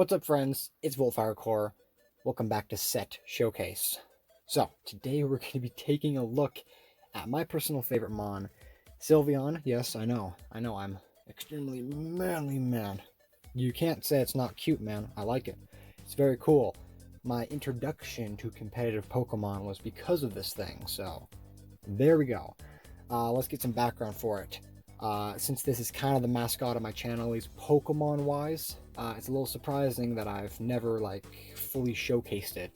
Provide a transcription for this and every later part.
What's up, friends? It's Wolfirecore. Welcome back to Set Showcase. So, today we're going to be taking a look at my personal favorite Mon, Sylveon. Yes, I know, I'm extremely manly man. You can't say it's not cute, man. I like it. It's very cool. My introduction to competitive Pokemon was because of this thing, so there we go. Let's get some background for it. Since this is kind of the mascot of my channel, at least Pokemon-wise, it's a little surprising that I've never, fully showcased it.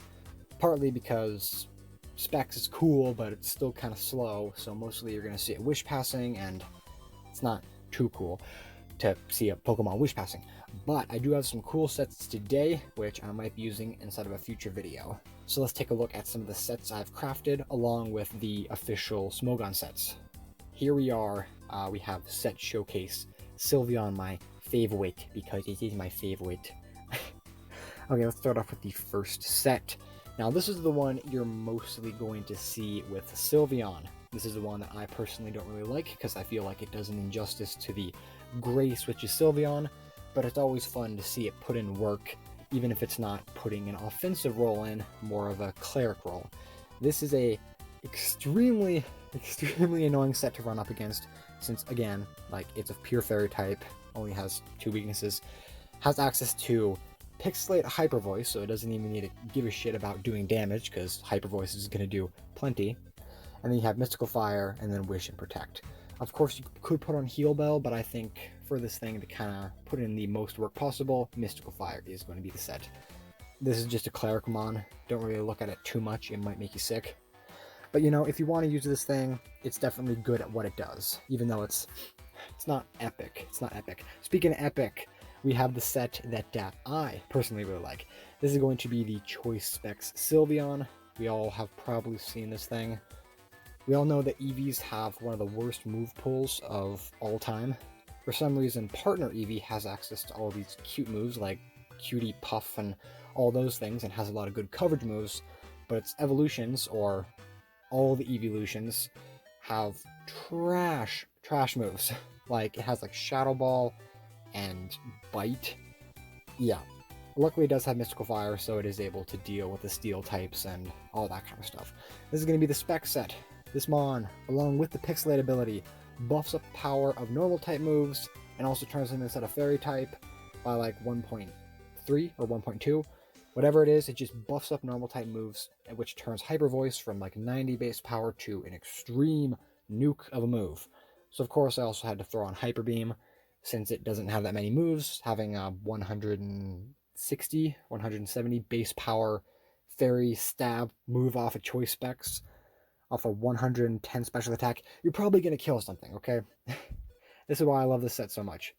Partly because Specs is cool, but it's still kind of slow, so mostly you're going to see it wish passing, and it's not too cool to see a Pokemon wish passing. But I do have some cool sets today, which I might be using inside of a future video. So let's take a look at some of the sets I've crafted, along with the official Smogon sets. Here we are. We have Set Showcase Sylveon, my favorite, because it is my favorite. Okay, let's start off with the first set. Now, this is the one you're mostly going to see with Sylveon. This is the one that I personally don't really like, because I feel like it does an injustice to the gray switches Sylveon, but it's always fun to see it put in work, even if it's not putting an offensive role in, more of a cleric role. This is a extremely annoying set to run up against, since again, it's a pure fairy type, only has 2 weaknesses, has access to Pixelate Hyper Voice, so it doesn't even need to give a shit about doing damage, because Hyper Voice is going to do plenty. And then you have Mystical Fire, and then Wish and Protect. Of course, you could put on Heal Bell, but I think for this thing to kind of put in the most work possible, Mystical Fire is going to be the set. This is just a Cleric Mon. Don't really look at it too much, it might make you sick. But you know, if you want to use this thing, it's definitely good at what it does, even though it's not epic. It's not epic. Speaking of epic, we have the set that I personally really like. This is going to be the Choice Specs Sylveon. We all have probably seen this thing. We all know that EVs have one of the worst move pools of all time. For some reason, Partner Eevee has access to all these cute moves like Cutie Puff and all those things, and has a lot of good coverage moves, but its evolutions, or all the evolutions, have trash moves. It has Shadow Ball and Bite. Yeah. Luckily it does have Mystical Fire, so it is able to deal with the Steel types and all that kind of stuff. This is going to be the Spec set. This Mon, along with the Pixelate ability, buffs up power of normal type moves, and also turns them into a fairy type by 1.3 or 1.2. Whatever it is, it just buffs up normal type moves, which turns Hyper Voice from 90 base power to an extreme nuke of a move. So of course I also had to throw on Hyper Beam, since it doesn't have that many moves, having a 160, 170 base power fairy stab move off of Choice Specs, off a 110 special attack. You're probably going to kill something, okay? This is why I love this set so much.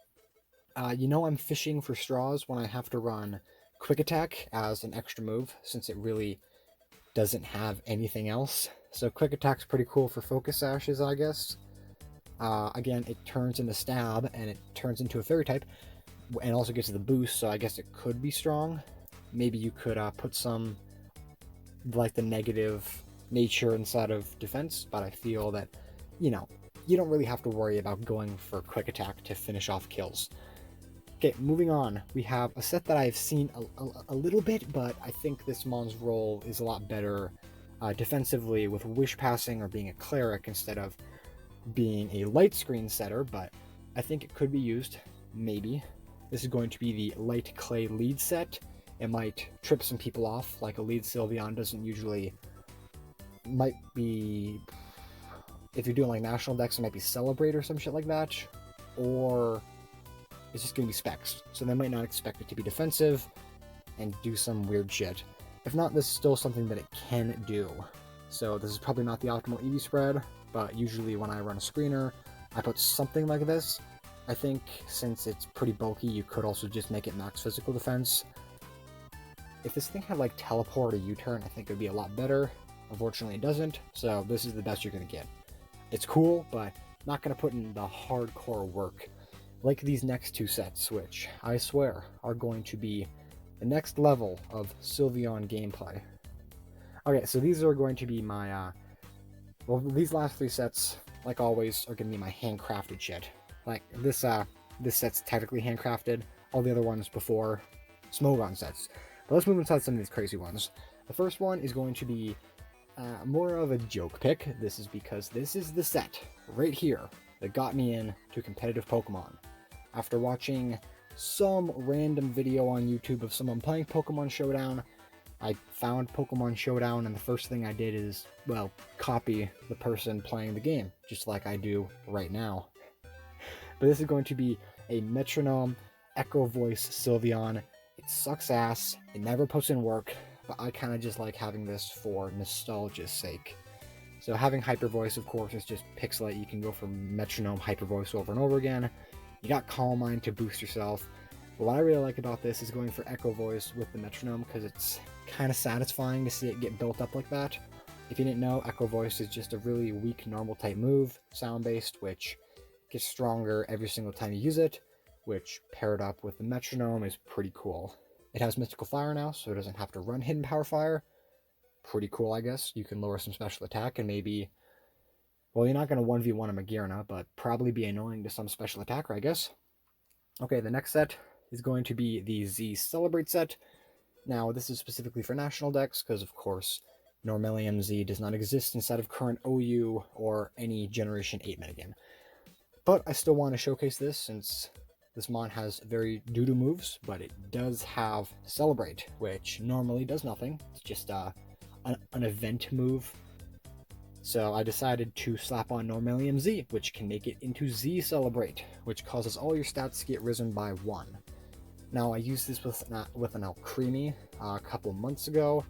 You know, I'm fishing for straws when I have to run Quick Attack as an extra move, since it really doesn't have anything else. So Quick Attack's pretty cool for Focus Sashes, I guess. Again, it turns into Stab, and it turns into a Fairy type, and also gets the boost, so I guess it could be strong. Maybe you could put some, the negative nature inside of defense, but I feel that, you don't really have to worry about going for Quick Attack to finish off kills. Okay, moving on, we have a set that I've seen a little bit, but I think this Mon's role is a lot better defensively with Wish Passing or being a Cleric instead of being a Light Screen setter, but I think it could be used, maybe. This is going to be the Light Clay lead set. It might trip some people off, like a lead Sylveon doesn't usually, might be, if you're doing National Decks, it might be Celebrate or some shit like that, or it's just going to be Specs, so they might not expect it to be defensive and do some weird shit. If not, this is still something that it can do. So this is probably not the optimal EV spread, but usually when I run a screener, I put something like this. I think since it's pretty bulky, you could also just make it max physical defense. If this thing had Teleport or U-turn, I think it would be a lot better. Unfortunately, it doesn't, so this is the best you're going to get. It's cool, but not going to put in the hardcore work like these next 2 sets, which I swear are going to be the next level of Sylveon gameplay. Okay, so these are going to be my, these last 3 sets, like always, are going to be my handcrafted shit. This set's technically handcrafted. All the other ones before Smogon sets. But let's move inside some of these crazy ones. The first one is going to be more of a joke pick. This is because this is the set right here that got me into competitive Pokemon. After watching some random video on YouTube of someone playing Pokemon Showdown, I found Pokemon Showdown, and the first thing I did is, well, copy the person playing the game, just like I do right now. But this is going to be a Metronome Echo Voice Sylveon. It sucks ass, it never puts in work, but I kind of just like having this for nostalgia's sake. So having Hyper Voice, of course, is just pixelate. You can go for Metronome Hyper Voice over and over again. You got Calm Mind to boost yourself. But what I really like about this is going for Echo Voice with the Metronome, because it's kind of satisfying to see it get built up like that. If you didn't know, Echo Voice is just a really weak normal type move, sound-based, which gets stronger every single time you use it, which paired up with the Metronome is pretty cool. It has Mystical Fire now, so it doesn't have to run Hidden Power Fire. Pretty cool, I guess. You can lower some special attack and maybe, well, you're not going to 1v1 a Magearna, but probably be annoying to some special attacker, I guess. Okay, the next set is going to be the Z Celebrate set. Now, this is specifically for national decks, because of course, Normalium Z does not exist inside of current OU or any Generation 8 metagame. But I still want to showcase this, since this mon has very doo-doo moves, but it does have Celebrate, which normally does nothing. It's just an event move. So I decided to slap on Normalium Z, which can make it into Z Celebrate, which causes all your stats to get risen by 1. Now, I used this with an Alcremie a couple months ago.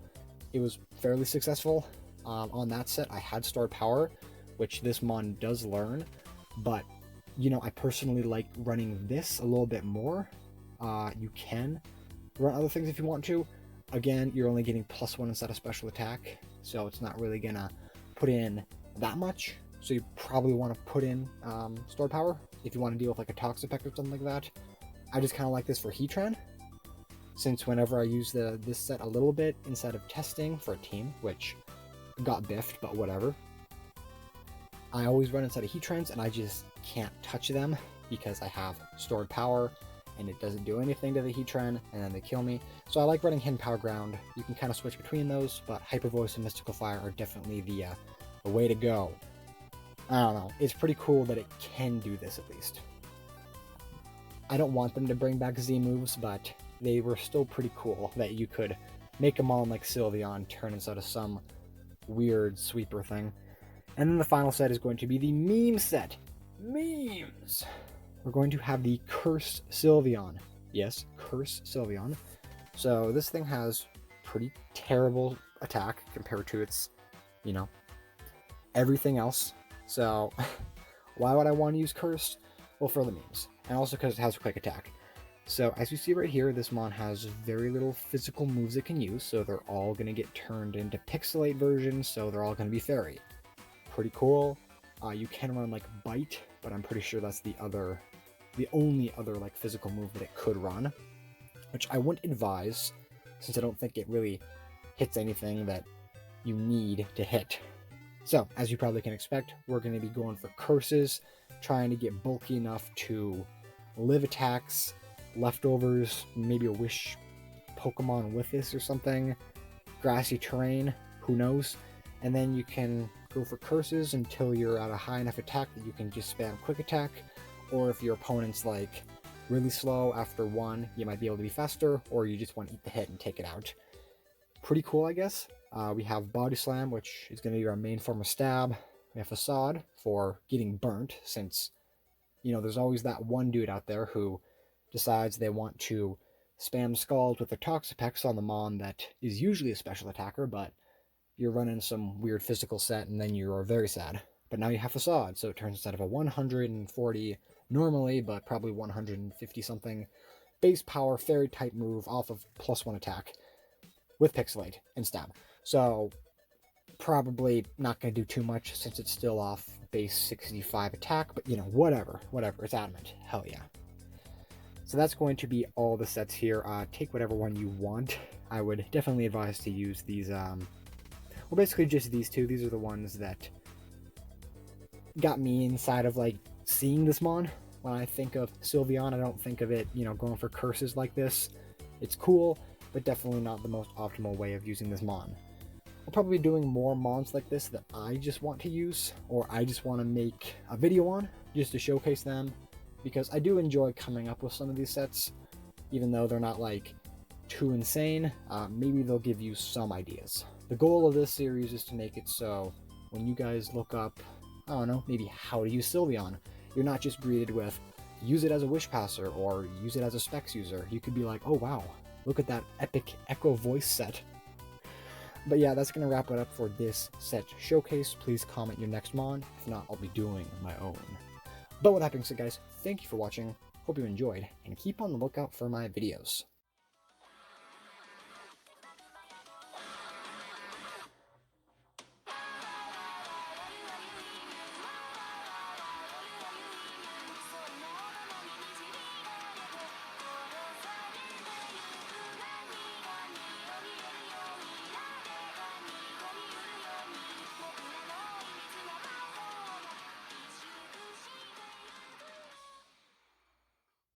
It was fairly successful. On that set, I had Stored Power, which this mon does learn, but, you know, I personally like running this a little bit more. You can run other things if you want to. Again, you're only getting +1 instead of special attack, so it's not really gonna put in that much. So you probably want to put in Stored Power if you want to deal with like a Toxapeck or something like that. I just kind of like this for Heatran, since whenever I use this set a little bit instead of testing for a team, which got biffed, but whatever, I always run inside of Heatrans and I just can't touch them because I have Stored Power and it doesn't do anything to the Heatran and then they kill me. So I like running Hidden Power Ground. You can kind of switch between those, but Hyper Voice and Mystical Fire are definitely the way to go. I don't know, it's pretty cool that it can do this at least. I don't want them to bring back Z moves, but they were still pretty cool that you could make them all like Sylveon, turn inside of some weird sweeper thing. And then the final set is going to be the meme set. Memes! We're going to have the Curse Sylveon. Yes, Curse Sylveon. So this thing has pretty terrible attack compared to its, you know, everything else. So why would I want to use Cursed? Well, for the memes. And also because it has a quick attack. So as you see right here, this mon has very little physical moves it can use, so they're all going to get turned into pixelate versions, so they're all going to be fairy. Pretty cool. You can run like Bite, but I'm pretty sure that's the only other like physical move that it could run, which I wouldn't advise, since I don't think it really hits anything that you need to hit. So, as you probably can expect, we're going to be going for curses, trying to get bulky enough to live attacks, leftovers, maybe a wish Pokemon with this or something, grassy terrain, who knows, and then you can go for curses until you're at a high enough attack that you can just spam quick attack, or if your opponent's like really slow after one, you might be able to be faster, or you just want to eat the hit and take it out. Pretty cool, I guess. We have Body Slam, which is going to be our main form of stab. We have Facade for getting burnt, since, you know, there's always that one dude out there who decides they want to spam Scald with their Toxapex on the Mon that is usually a special attacker, but you're running some weird physical set and then you are very sad. But now you have Facade, so it turns instead of a 140 normally, but probably 150 something base power fairy type move off of +1 attack with Pixelate and Stab. So probably not going to do too much since it's still off base 65 attack, but you know, whatever, it's adamant, hell yeah. So that's going to be all the sets here. Take whatever one you want. I would definitely advise to use these, well, basically just these two. These are the ones that got me inside of like seeing this mon. When I think of Sylveon, I don't think of it, you know, going for curses like this. It's cool, but definitely not the most optimal way of using this Mon. I'll probably be doing more Mons like this that I just want to use, or I just want to make a video on, just to showcase them, because I do enjoy coming up with some of these sets, even though they're not like too insane. Maybe they'll give you some ideas. The goal of this series is to make it so when you guys look up, I don't know, maybe how to use Sylveon, you're not just greeted with use it as a Wish Passer or use it as a Specs user. You could be like, oh wow, look at that epic Echo Voice set. But yeah, that's going to wrap it up for this set showcase. Please comment your next Mon. If not, I'll be doing my own. But with that being said, guys, thank you for watching. Hope you enjoyed, and keep on the lookout for my videos.